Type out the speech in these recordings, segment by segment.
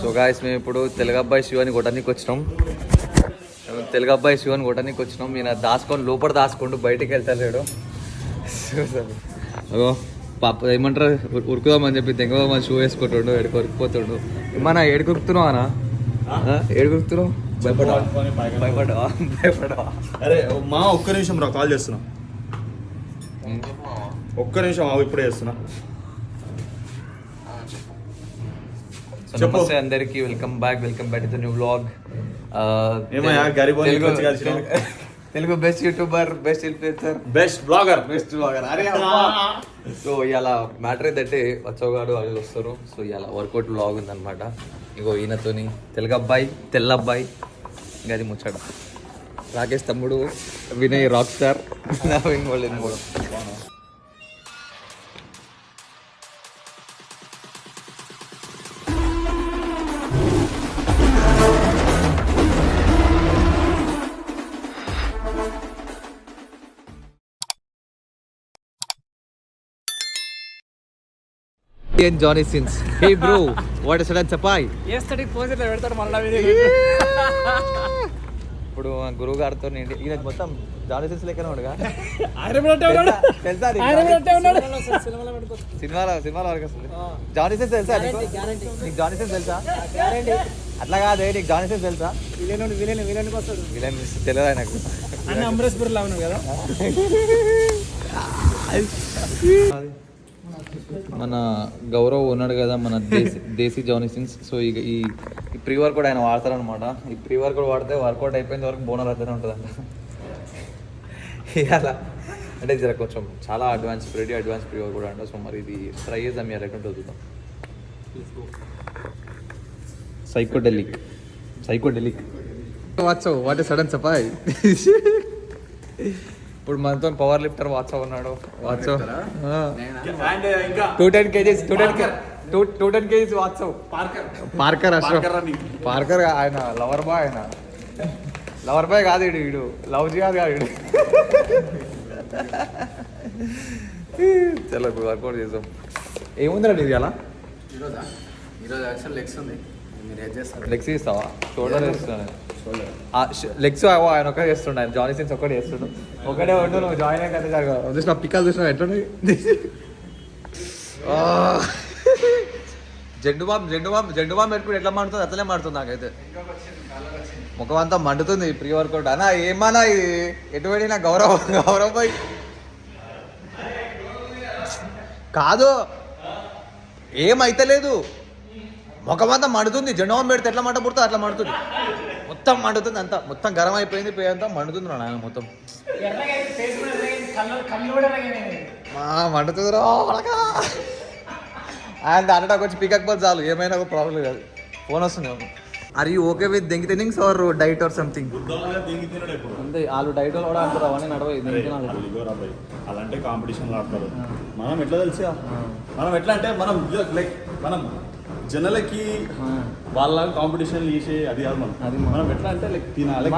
So guys మేము ఇప్పుడు తెలుగు అబ్బాయి శివాని కొట్టడానికి వచ్చినాం. ఈయన దాచుకొని లోపల దాచుకుంటూ బయటికి వెళ్తాడు. అగో పాప ఏమంటారు ఉరుకుదామని చెప్పి తెగదామని షూ వేసుకుంటుండు, ఉరికిపోతుండు. ఏమన్నా ఏడుకురుకుతున్నావు అనా? ఏడుకురుకుతున్నావు? భయపడవా? అరే మా ఒక్క నిమిషం రా, కాల్ చేస్తున్నా. ఒక్క నిమిషం ఇప్పుడే చేస్తున్నా. నమస్తే అందరికి, welcome back to new vlog. Telugu best YouTuber, best influencer, best blogger. అరే సో ఇలా మ్యాటర్ ఏంటంటే వచ్చోగాడు వాళ్ళు వస్తారు. సో ఇలా వర్కౌట్ వ్లాగ్ ఉందన్నమాట. ఇగో ఈయనతోని తెలుగు అబ్బాయి, తెల్ల అబ్బాయి, ఇంకా అది ముచ్చట. రాకేష్ తమ్ముడు, వినయ్ రాక్ స్టార్, నవీన్ వాళ్ళు కూడా. And Johnny Sins. Hey bro, what is sudden surprise? Aesthetic pose ఇట్లా పెడతారు మళ్ళా వీడియో. ఇప్పుడు గురువు గారితో ఈయన మొత్తం జానీ సిన్స్ లెక్కనే ఉండగా. తెలుసా సినిమాలో వరకు వస్తుంది. జానీ సిన్స్ తెలుసా నీకు? జానీ సిన్స్ తెలుసా? అట్లా కాదే, నీకు జానీ సిన్స్ తెలుసా? విలన్ తెలియదా నాకు? అమరేష్ పురి లా ఉన్నావు కదా. మన గౌరవ్ ఉన్నాడు కదా, మన దేశీ జానీ సిన్స్. సో ఇక ఈ ప్రీ వర్కౌట్ ఆయన వాడతారనమాట. ఈ ప్రీ వర్కౌట్ వాడితే వర్కౌట్ అయిపోయిన వరకు బోనర్ అవుతూనే ఉంటుందంట. అలా అంటే జర కొంచెం చాలా అడ్వాన్స్ ప్రీ వర్కౌట్ అంట. సో మరి ఇది ట్రై చేద్దాం, మీరు ఎటువంటి వద్దాం. Psychedelic what is sudden surprise. ఇప్పుడు మనతో పవర్ లిఫ్టర్ వాట్సాప్ ఉన్నాడు. WhatsApp 210 kgs WhatsApp. పార్కర్ ఆయన లవర్ బాయ్ కాదు వీడు లవ్ కాదు వీడు. చలో ఇప్పుడు వర్కౌట్ చేద్దాం. ఏముందిరా నీది అలా? ఈరోజు లెగ్స్ ఉంది, లెగ్స్ ఇస్తావా? షోల్డర్ వేస్తున్నాను. లెగ్స్ ఆయన ఒకటే చేస్తుండే, ఆయన జానీ సిన్స్ ఒకటే చేస్తుండు. ఒకటే ఉండు, నువ్వు జాయిన్ అయ్యాక చూసిన పిక్కలు చూసినా ఎట్లున్నాయి. జెండు బామ్ పెట్టుకుని ఎట్లా మండుతుంది అట్లనే మండుతుంది నాకైతే. ముఖం అంతా మండుతుంది ప్రీ వర్కౌట్ అన్నా. ఏమన్నా ఇది ఎటు వెళ్ళినా గౌరవ్ బాయ్ కాదు, ఏమైతే లేదు. ముఖం అంతా మండుతుంది. జెండు బామ్ పెడితే ఎట్లా మంట పుడుతుంది అట్లా మండుతుంది. మొత్తం మండుతుంది, అంతా మొత్తం గరం అయిపోయింది. పే అంతా మండుతుంది నాయన మొత్తం. మండుతుంది రా ఆయన దాంట్లో వచ్చి పికక్ పోతే చాలు, ఏమైనా ఒక ప్రాబ్లం కాదు. ఫోన్ వస్తుంది. Are you okay with dengue things or diet or something? అంతే, వాళ్ళు డైట్ కూడా అంటారు. అవన్నీ నడవయి అలాంటి కాంపిటీషన్ ఆడతారు. మనం ఎట్లా తెలుసా, మనం ఎట్లా అంటే మనం జనాలకి వాళ్ళ కాంపిటీషన్ చేసే అది కాదు. మనం ఎట్లా అంటే తినాలి,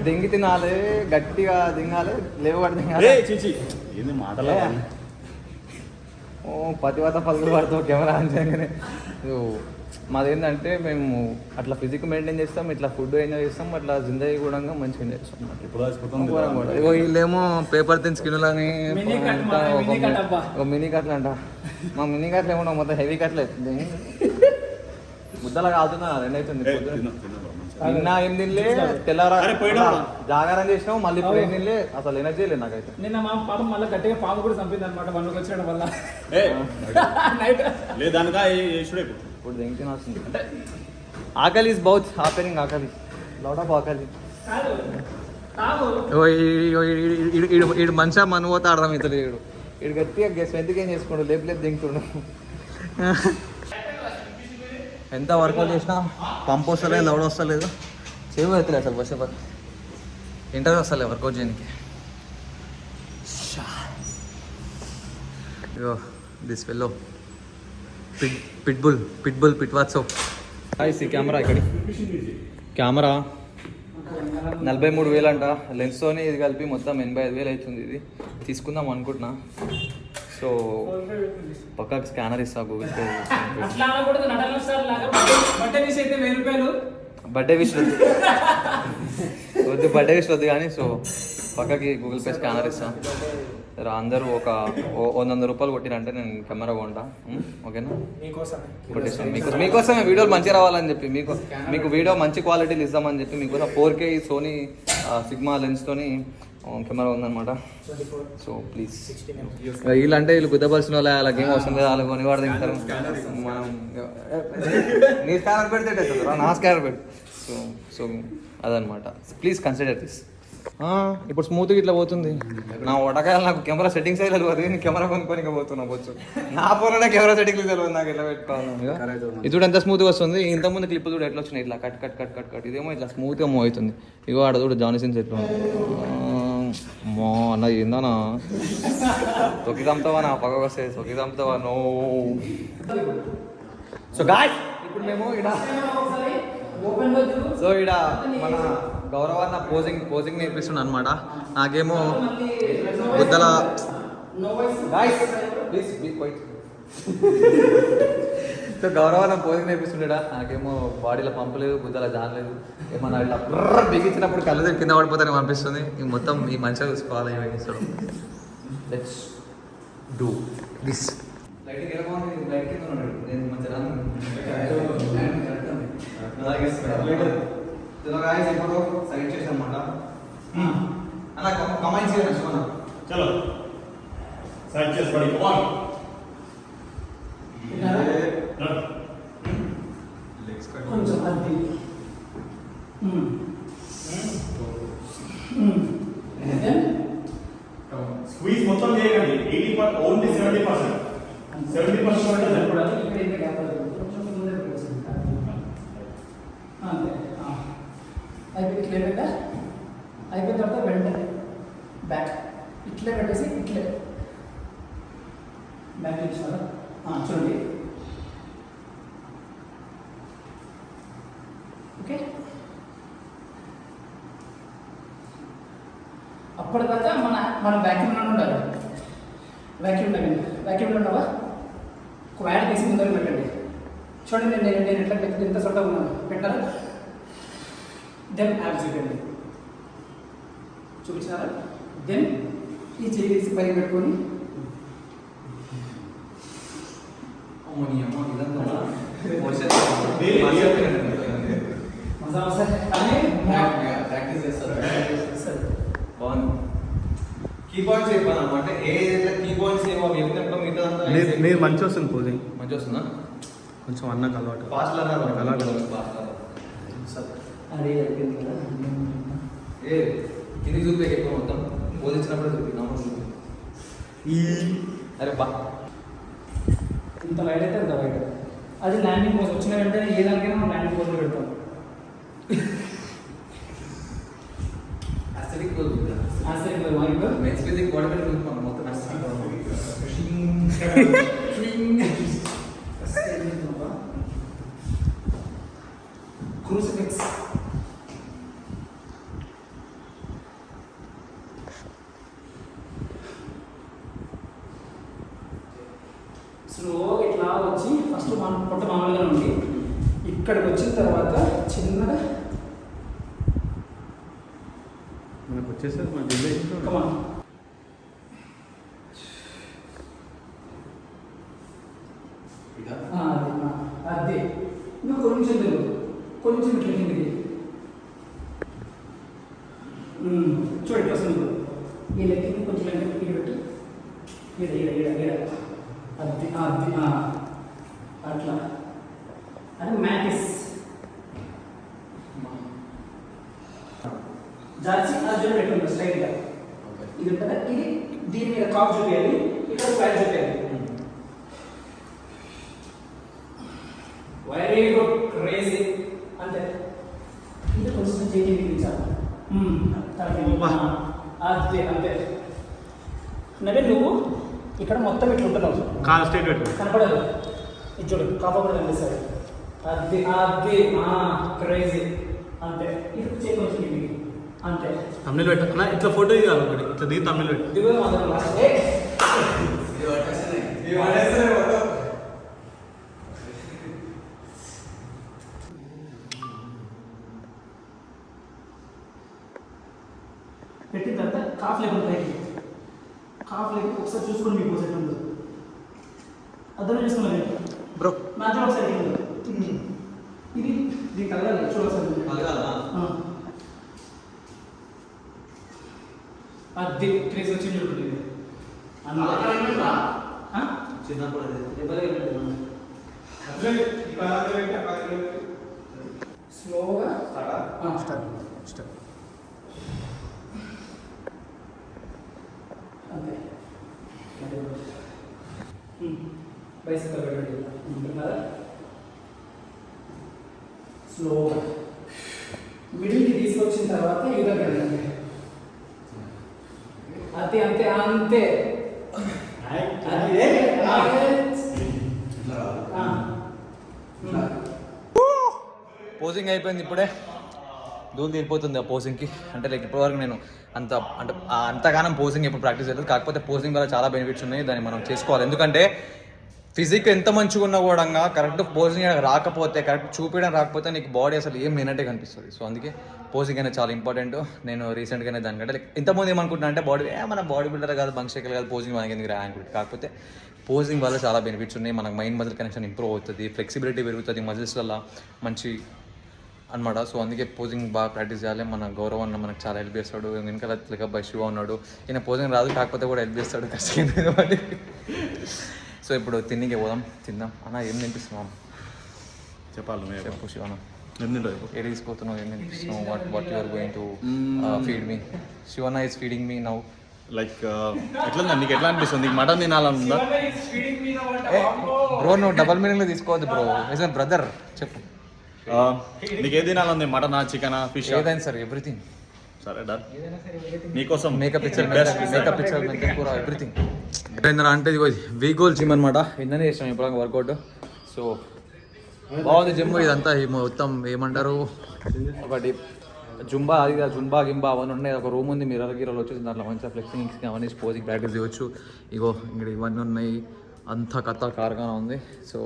దెంగి తినాలి, గట్టిగా దింగాలి, లేవబడి దింగాలి. ఏంది మాటలే పతివత పలుకులు పడతావు కెమెరా అంచగానే. మాదేంటంటే మేము అట్లా ఫిజిక్ మెయింటైన్ చేస్తాం, ఇట్లా ఫుడ్ ఎంజాయ్ చేస్తాం, అట్లా జిందగీ కూడా మంచిగా ఎంజాయ్ చేస్తాం. వీళ్ళేమో పేపర్ తిన్ స్కిన్లని మినీ కట్లు అంట. మా మినీ కట్లు ఏమన్నా మొత్తం హెవీ కట్లు అవుతుంది. ముద్దలా కాదుతున్నా రెండైతుంది. నిన్న ఏం తినలే, తెల్లారా జాగారం చేసినావు, మళ్ళీ ఇప్పుడు ఏం తినలే. అసలు ఎనర్జీ లేదు నాకైతే. నిన్న మా పాపం మళ్ళీ గట్టిగా పాము కూడా చంపింది అనమాట బండ్లోకి వచ్చాడు వల్ల. ఇప్పుడు దేనికి తినాల్సింది అంటే ఆకలి ఇస్ బౌత్ హ్యాపెనింగ్. ఆకలి లాట్ ఆఫ్ ఆకలి. ఈడు మనిషా మన పోతే అర్థమవుతుంది. ఈడు గట్టిగా స్ట్రెంత్ ఏం చేసుకోండు, లేపు దింగుతుండు. ఎంత వర్కౌట్ చేసినా పంప్ వస్తలేదు, లౌడ్ వస్తలేదు, సేవ్ అవుతలేదు అసలు. ఫస్ట్ ఆఫ్ ఆల్ ఇంటర్వ్యూ వస్తలేదు వర్కౌట్ చేయడానికి. ఇగో దిస్ ఫెల్లో పిట్ వాట్సాప్. ఈ కెమెరా ఇక్కడి కెమెరా 43,000 అంట. లెన్స్తోని ఇది కలిపి మొత్తం 85,000 అవుతుంది. ఇది తీసుకుందాం అనుకుంటున్నా. సో పక్కకి స్కానర్ ఇస్తా గూగుల్ పే. అట్లా అనకూడదు, నటన స్టార్ లాగా బట్టే తీసి అయితే 1000 రూపాయలు. బర్త్డే విష్ వద్దు, బర్త్డే విష్ వద్దు కానీ. సో పక్కకి గూగుల్ పే స్కానర్ ఇస్తాం. సరే అందరూ ఒక 100 రూపాయలు కొట్టిరంటే నేను కెమెరా కొంటా. ఓకేనా? కొట్టేస్తాను మీకోసమే వీడియోలు మంచిగా రావాలని చెప్పి, మీకు వీడియో మంచి క్వాలిటీలు ఇద్దామని చెప్పి మీకోసం 4K సోనీ సిగ్మా లెన్స్తోని కెమెరా ఉందన్నమాట. సో ప్లీజ్ వీళ్ళంటే వీళ్ళు గుద్దపరిచిన వాళ్ళు వాళ్ళకి ఏం అవసరం లేదు, వాళ్ళు కొనివాడు తింటారు. మనం నీ స్కానర్ పెడితే నా స్కానర్ పెట్టు. సో అదనమాట. Please consider this. ఇప్పుడు స్మూత్గా ఇట్లా పోతుంది నా వడకాయలు. నాకు కెమెరా సెట్టింగ్స్ అయితే తెలియదు, నేను కెమెరా కొనుక్కొని పోతున్నా వచ్చు. నా ఫోన్లోనే కెమెరా సెట్టింగ్స్ తెలియదు నాకు, ఎట్లా పెట్టుకోవాలి. ఇది చూడు ఎంత స్మూత్గా వస్తుంది. ఇంతకుముందు క్లిప్ చూడు ఎట్లా వచ్చినాయి, ఇట్లా cut cut cut cut cut. ఇదేమో ఇట్లా స్మూత్గా మూవ్ అవుతుంది. ఇగో ఆడ చూడు జానీ సిన్స్ ఎట్లా మో అన్న ఏందన్నా తొక్కి చంపుతావా, నా పక్కకు వస్తే తొక్కి చంపుతావా నో. సో గాయ్ ఇప్పుడు మేము ఇక్కడ మన గౌరవాన్న పోజింగ్ నేర్పిస్తున్నాను అనమాట. నాకేమో బుద్ధల సో గౌరవాన్న పోజింగ్ నేర్పిస్తుండడా. నాకేమో బాడీలో పంపలేదు, బుద్ధల జానలేదు. ఏమన్నా ఇట్లా బిగించినప్పుడు కళ్ళు దగ్గర కింద పడిపోతానే అనిపిస్తుంది. ఈ మొత్తం ఈ మంచిగా చూసుకోవాలి. ఏమేస్తాడు లెట్స్ డూ దిస్. సెలెక్ట్ చేసాం అనమాట. అలా కమెంట్స్ చేయొచ్చు మనం. చలో సెలెక్ట్ చేసి పడి కమాన్. కొంచెం అది స్క్వీజ్ మొత్తం చేయకండి. 80% ఓన్లీ 70%. 70% అంటే సరిపడాలి. ఇక్కడ ఇంకా గ్యాప్ కొంచెం ముందే పెట్టేసి అంతే. అయిపోయి ఇట్లే పెట్టా. అయిపోయిన తర్వాత వెంటనే బ్యాక్ ఇట్లే పెట్టేసి ఇట్లే బ్యాక్ ఇచ్చారా చూడండి. ఓకే, అప్పటిదాకా మన వ్యాక్యూమ్లో ఉండాలి. వ్యాక్యూమ్లో ఉండవా ఒక వ్యాట్ తీసి ముందర పెట్టండి. చూడండి నేను ఎట్లా ఎంత సొంత ఉన్నాను పెట్టారా. దెన్ యాప్స్ పెట్టండి, చూపించారా. దెన్ ఈ చేయి తీసి పైకి పెట్టుకొని ప్రాక్టీస్ చేస్తారు. బాగుంది. కీ పాయింట్స్ చెప్పాను అనమాట. ఏదైతే కీ పాయింట్స్ ఏమో చెప్పినప్పుడు మిగతా మీరు మంచి వస్తుంది పోజింగ్. మంచి వస్తుందా? కొంచెం అన్నకు అలవాటు. ఫాస్ట్ లర్నర్ అదే అయిపోయింది కదా. ఏ కిందికి చూపే ఎక్కువ మొత్తం బోధించినప్పుడు చూపి నమ్మకం చూపి. అరే బా ఇంత వైట్ అయితే అంత వైట్. అది ల్యాండింగ్ పోజ్ వచ్చిన వెంటనే ఏ దానికైనా మనం ల్యాండింగ్ పోజ్లో పెడతాం. Aesthetic pose men's physique body building మొత్తం క్రూసిఫిక్స్. స్లో ఇట్లా వచ్చి ఫస్ట్ మన పొట్ట మామూలుగా ఉండి ఇక్కడికి వచ్చిన తర్వాత చిన్నగా మనకు వచ్చేసరికి మన జిల్లా కమాన్. అదే నువ్వు కొంచెం తెలియదు, కొంచెం ఇట్లా కిందికి చూడండి. అసలు ఈ లెక్కకి కొంచెం లెక్క పెట్టు. ఈడ ఈడ ఈడ ఈడ అది అది అట్లా. అది మ్యాటిస్ జార్జి అది చూడండి స్ట్రైట్గా. ఇది ఉంటుందా, ఇది దీని మీద కాప్ చూపించాలి, ఇక్కడ ఫ్లాట్ చూపించాలి. Very good, crazy. అంతే. ఇది కొంచెం చేతి ఇచ్చాను. అంతే అంతే. నవే నువ్వు ఇక్కడ మొత్తం ఇట్లా ఉంటున్నావు. కాల్ స్టేట్ పెట్టు. కనపడదు. ఇది చూడు కాప కూడా కనిపిస్తుంది. అది అది క్రేజీ. అంతే. ఇది చేయి కొంచెం ఇది. అంతే. తమిళ పెట్టు. ఇట్లా ఫోటో ఇవ్వాలి ఒకటి. ఇట్లా దిగి తమిళ పెట్టు. దిగు మాత్రం లాస్ట్. పెట్టిన తర్వాత కాఫ్ లేకుండా పైకి కాఫ్ లేక ఒకసారి చూసుకొని మీకు సెట్ ఉంది అర్థం చేసుకున్నారు బ్రో మ్యాచ్ ఒకసారి ఇది దీనికి కలగాలి చూడాలి అది క్రేజ్ వచ్చింది చూడండి చిన్నప్పుడు స్లోగా అంతే బైసికల్ పెట్టండి ఉంటున్నారా స్లోగా మిడిల్కి తీసుకొచ్చిన తర్వాత యూదర్ వెళ్ళండి అంతే అంతే అంతే పోజింగ్ అయిపోయింది ఇప్పుడే దూరం తీరిపోతుంది ఆ పోజింగ్కి అంటే లైక్ ఇప్పటివరకు నేను అంతగానం పోజింగ్ ఎప్పుడు ప్రాక్టీస్ చేయలేదు కాకపోతే పోజింగ్ వల్ల చాలా బెనిఫిట్స్ ఉన్నాయి దాన్ని మనం చేసుకోవాలి ఎందుకంటే ఫిజిక్ ఎంత మంచిగా ఉన్నా కూడా కరెక్ట్ పోజింగ్ రాకపోతే కరెక్ట్ చూపించడం రాకపోతే నీకు బాడీ అసలు ఏం లేనట్టే కనిపిస్తుంది సో అందుకే పోజింగ్ అనేది చాలా ఇంపార్టెంట్ నేను రీసెంట్గానే దానికంటే లైక్ ఇంతకుముందు ఏమనుకుంటున్నా అంటే మన బాడీ బిల్డర్ కాదు బంక్షేకర్ కాదు పోజింగ్ మనకి ఎందుకు అనుకుంటుంది కాకపోతే పోజింగ్ వల్ల చాలా బెనిఫిట్స్ ఉన్నాయి మనకు మైండ్ మజిల్ కనెక్షన్ ఇంప్రూవ్ అవుతుంది ఫ్లెక్సిబిలిటీ పెరుగుతుంది మజిల్స్లలో మంచి అనమాట సో అందుకే పోజింగ్ బాగా ప్రాక్టీస్ చేయాలి మన గౌరవం అన్న మనకు చాలా హెల్ప్ చేస్తాడు వెనకాల లెక్క బై శివ ఉన్నాడు ఈయన పోజింగ్ రాదు కాకపోతే కూడా హెల్ప్ చేస్తాడు కష్టంగా సో ఇప్పుడు తిన్నికి పోదాం తిందాం అన్న ఏం తినిపిస్తున్నాం చెప్పాలి చెప్పు శివన్న ఏం తింటావు ఏ తీసుకుతున్నావు ఏం తినిపిస్తున్నావు what you are going to feed me Shivanna is feeding me now like ఎట్లా నీకు ఎట్లా అనిపిస్తుంది నీకు మటన్ తినాలని ఉందా బ్రో నువ్వు డబల్ మీనింగ్లో తీసుకోవద్దు బ్రో ఈజ్ మై బ్రదర్ చెప్పు నీకు ఏది తినాలంది మటనా చికెనా ఫిష్ ఏదైనా సరే ఎవ్రీథింగ్ సరే డన్ నీకోసం మేకప్ పిక్చర్ కూడా ఎవ్రీథింగ్ ఏంటంటే అంటే ఇది వీ గోల్ జిమ్ అనమాట ఇందనే చేసాం ఇప్పుడు వర్కౌట్ సో బాగుంది జిమ్ ఇదంతా మొత్తం ఏమంటారు ఒకటి జుంబా అది జుంబా గింబా అవన్నీ ఉన్నాయి ఒక రూమ్ ఉంది మిర్రర్ గిర్రలు వచ్చేసి దాంట్లో మంచిగా ఫ్లెక్సింగ్ అవన్నీ పోజింగ్ ప్రాక్టీస్ చేయవచ్చు ఇగో ఇక్కడ ఇవన్నీ ఉన్నాయి అంతా కథ కార్గానే ఉంది సో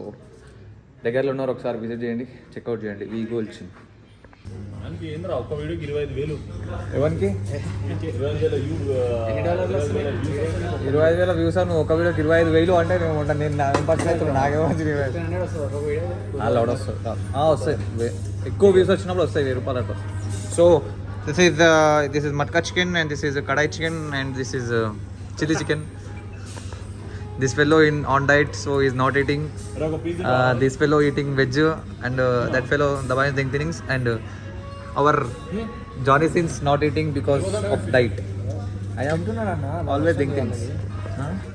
దగ్గరలో ఉన్నారు ఒకసారి విజిట్ చేయండి చెక్అవుట్ చేయండి వీ గోల్ జిమ్ ఏంద్రా ఒక్క వీడియోకి 25,000 ఎవరికి 25,000 వ్యూస్ నువ్వు ఒక వీడియోకి 25,000 అంటే నేను ఉంటాను నేను పక్కన అవుతున్నాను నాకేమో వాళ్ళు వస్తాయి ఎక్కువ వ్యూస్ వచ్చినప్పుడు వస్తాయి 1,000 రూపాయలు అట్లా so this is matka chicken and this is kadai chicken and this is chilli chicken this fellow on diet so he's not eating this fellow eating veg and that fellow dabayin things and our Johnny Sins not eating because of diet I am always things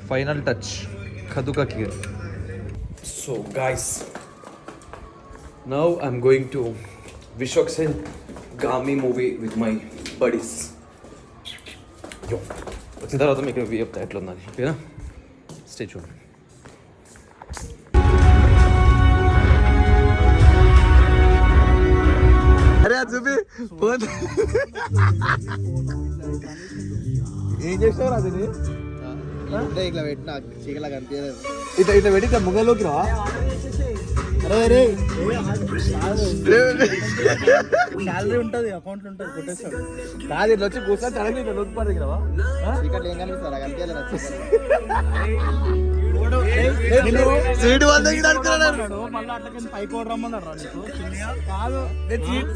final touch khaduka kheer so guys now I'm going to Vishwak Sen Gami movie with my buddies yo వచ్చిన తర్వాత మీకు review చెప్తా ఎట్లా ఉందని ఓకేనా Stay tuned. అరే చూపి ఏం చేస్తావు అది ఇట్లా పెట్టిన చీకలా కనిపించలేదు ఇట్లా పెట్టి ఇట్లా ముగ్గలోకి రా అరే శాలరీ ఉంటుంది అకౌంట్ ఉంటుంది కొట్టేస్తాడు కాదు ఇట్లా వచ్చి కూర్చొని చడకి ఇట్లా లోకి పడదు కదా చీకట్లు ఏం కనిపిస్తారు కనిపించలేదు సీటు వంద మళ్ళీ అట్లా పైకి కూడా రమ్మన్నాడు కాదు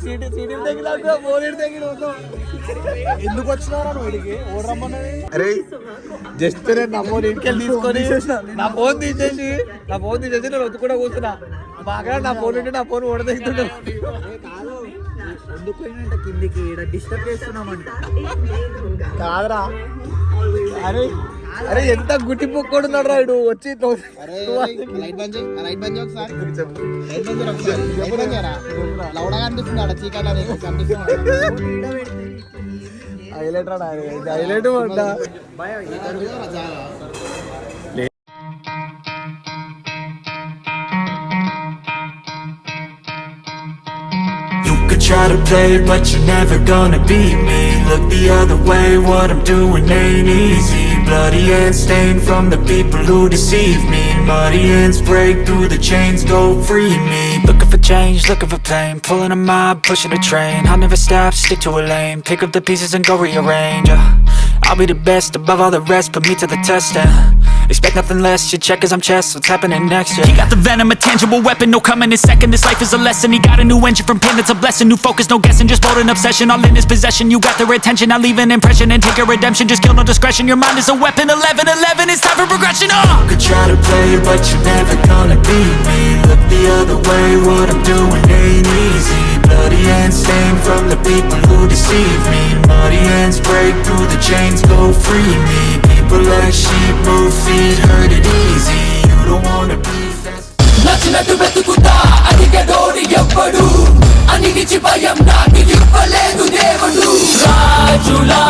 సీటు తగ్గిన ఎందుకు వచ్చినారా నువ్వు ఇడికి ఓడి రమ్మన్నాడు అరే జస్ట్ నేను నా ఫోన్ ఇంటికి తీసుకొని నా ఫోన్ తీసేసి నేను వద్దు కూడా కూర్చున్నా బాగా నా ఫోన్ ఉంటే నా ఫోన్ ఓడదెగుతుంటా కాదు ఎందుకు పోయినంట కిందికి డిస్టర్బ్ చేస్తున్నామంట కాదురా అరే అరే ఎంత గుట్టి పొక్కడున్నాడు రాడు వచ్చి లైట్ బంద్ చేయి లైట్ బంద్ చేయి ఒకసారి లైట్ బంద్ చేయి ఒకసారి లైట్ బంద్ చేయరా లౌడగా కనిపిస్తుంది ఆడ చీకట్లా నీకు కనిపిస్తుంది హైలైట్ రా హైలైట్ అంట Try to play, but you're never gonna beat me. Look the other way, what I'm doing ain't easy. Bloody hands stained from the people who deceive me. Muddy hands break through the chains, go free me. Looking for change, looking for pain, pulling a mob, pushing a train. I'll never stop, stick to a lane, pick up the pieces and go rearrange. I'll be the best above all the rest, put me to the test and expect nothing less. Your check is I'm chess, what's happening next? Yeah. He got the venom, a tangible weapon, no coming in second. This life is a lesson. He got a new engine from pain, that's a blessing. New focus, no guessing, just bold and obsession, all in his possession. You got their attention, I'll leave an impression and take a redemption. Just kill, no discretion. Your mind is a weapon. 11-11, it's time for progression. Could try to play, but you're never gonna beat me. Look the other way, what I'm doing ain't easy. Bloody hands stained from the people who deceive me. Muddy hands break through the chains, go free me. People like sheep move feet, hurt it easy. You don't wanna be fast. నచ్చినట్టు వెతుకుతా అడిగేదోడి ఎవ్వడు అన్నిటిచి భయం నాకు ఇవ్వలేదు దేవుడు రాజులా